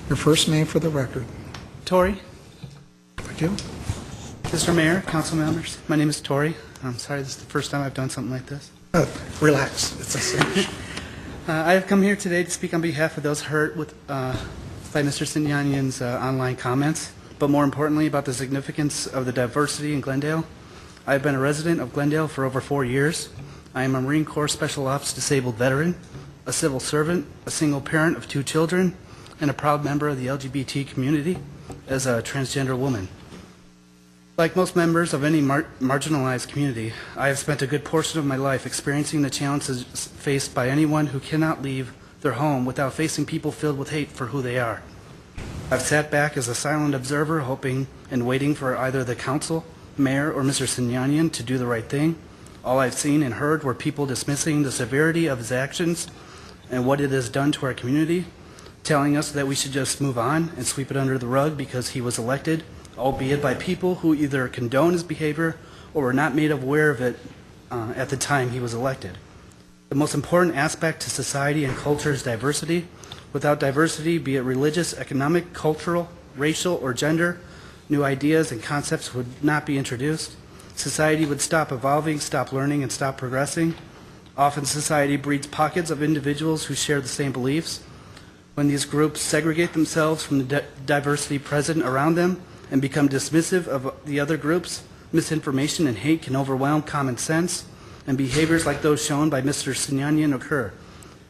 Your first name for the record. Tori. Thank you. Mr. Mayor, council members, my name is Tori. I'm sorry this is the first time I've done something like this. Relax. It's a cinch. I have come here today to speak on behalf of those hurt by Mr. Sinanyan's online comments, but more importantly about the significance of the diversity in Glendale. I have been a resident of Glendale for over 4 years. I am a Marine Corps Special Ops disabled veteran, a civil servant, a single parent of 2 children, and a proud member of the LGBT community as a transgender woman. Like most members of any marginalized community, I have spent a good portion of my life experiencing the challenges faced by anyone who cannot leave their home without facing people filled with hate for who they are. I've sat back as a silent observer, hoping and waiting for either the council, mayor, or Mr. Sinanyan to do the right thing. All I've seen and heard were people dismissing the severity of his actions and what it has done to our community, telling us that we should just move on and sweep it under the rug because he was elected, albeit by people who either condone his behavior or were not made aware of it at the time he was elected. The most important aspect to society and culture is diversity. Without diversity, be it religious, economic, cultural, racial, or gender, new ideas and concepts would not be introduced. Society would stop evolving, stop learning, and stop progressing. Often society breeds pockets of individuals who share the same beliefs. When these groups segregate themselves from the diversity present around them and become dismissive of the other groups, misinformation and hate can overwhelm common sense, and behaviors like those shown by Mr. Sinanyan occur.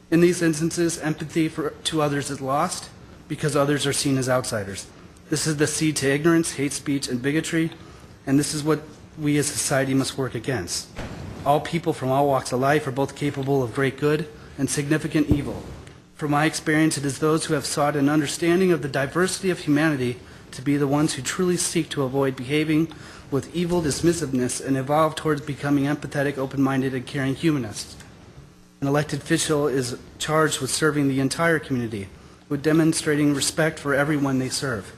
In these instances, empathy to others is lost because others are seen as outsiders. This is the seed to ignorance, hate speech, and bigotry, and this is what we as society must work against. All people from all walks of life are both capable of great good and significant evil. From my experience, it is those who have sought an understanding of the diversity of humanity to be the ones who truly seek to avoid behaving with evil dismissiveness and evolve towards becoming empathetic, open-minded, and caring humanists. An elected official is charged with serving the entire community, with demonstrating respect for everyone they serve.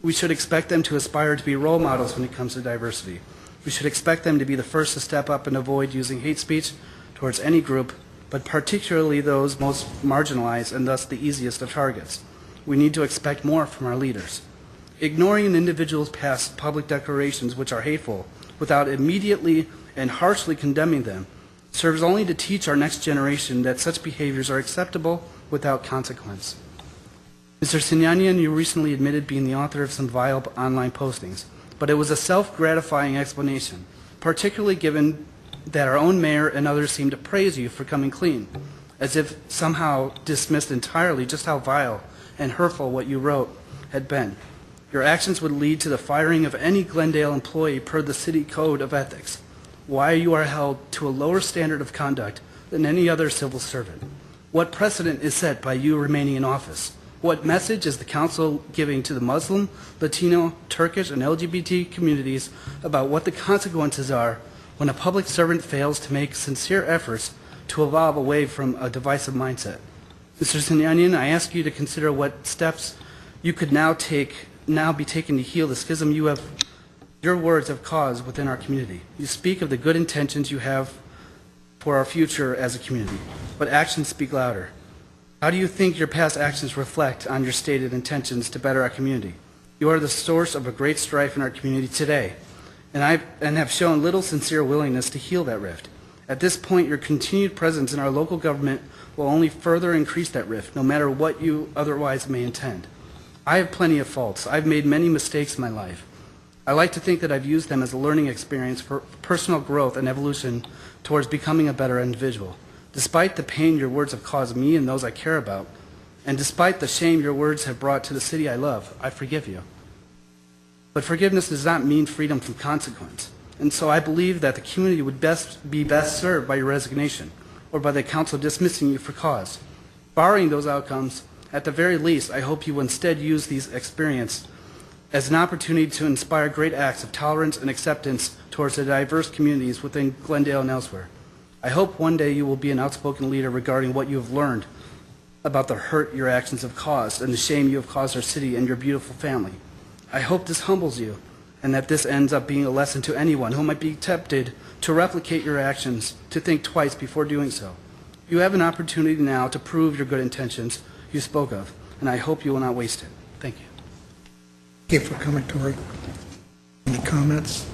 We should expect them to aspire to be role models when it comes to diversity. We should expect them to be the first to step up and avoid using hate speech towards any group, but particularly those most marginalized and thus the easiest of targets. We need to expect more from our leaders. Ignoring an individual's past public declarations which are hateful without immediately and harshly condemning them serves only to teach our next generation that such behaviors are acceptable without consequence. Mr. Sinanyan, you recently admitted being the author of some vile online postings, but it was a self-gratifying explanation, particularly given that our own mayor and others seem to praise you for coming clean, as if somehow dismissed entirely just how vile and hurtful what you wrote had been. Your actions would lead to the firing of any Glendale employee per the city code of ethics. Why you are held to a lower standard of conduct than any other civil servant? What precedent is set by you remaining in office? What message is the council giving to the Muslim, Latino, Turkish, and LGBT communities about what the consequences are when a public servant fails to make sincere efforts to evolve away from a divisive mindset? Mr. Sinanyan, I ask you to consider what steps you could now be taken to heal the schism your words have caused within our community. You speak of the good intentions you have for our future as a community, but actions speak louder. How do you think your past actions reflect on your stated intentions to better our community? You are the source of a great strife in our community today, and have shown little sincere willingness to heal that rift. At this point, your continued presence in our local government will only further increase that rift, no matter what you otherwise may intend. I have plenty of faults. I've made many mistakes in my life. I like to think that I've used them as a learning experience for personal growth and evolution towards becoming a better individual. Despite the pain your words have caused me and those I care about, and despite the shame your words have brought to the city I love, I forgive you. But forgiveness does not mean freedom from consequence. And so I believe that the community would be best served by your resignation, or by the council dismissing you for cause. Barring those outcomes, at the very least, I hope you will instead use these experiences as an opportunity to inspire great acts of tolerance and acceptance towards the diverse communities within Glendale and elsewhere. I hope one day you will be an outspoken leader regarding what you have learned about the hurt your actions have caused and the shame you have caused our city and your beautiful family. I hope this humbles you, and that this ends up being a lesson to anyone who might be tempted to replicate your actions, to think twice before doing so. You have an opportunity now to prove your good intentions you spoke of. and I hope you will not waste it. Thank you. Thank you for coming, Tori. Any comments?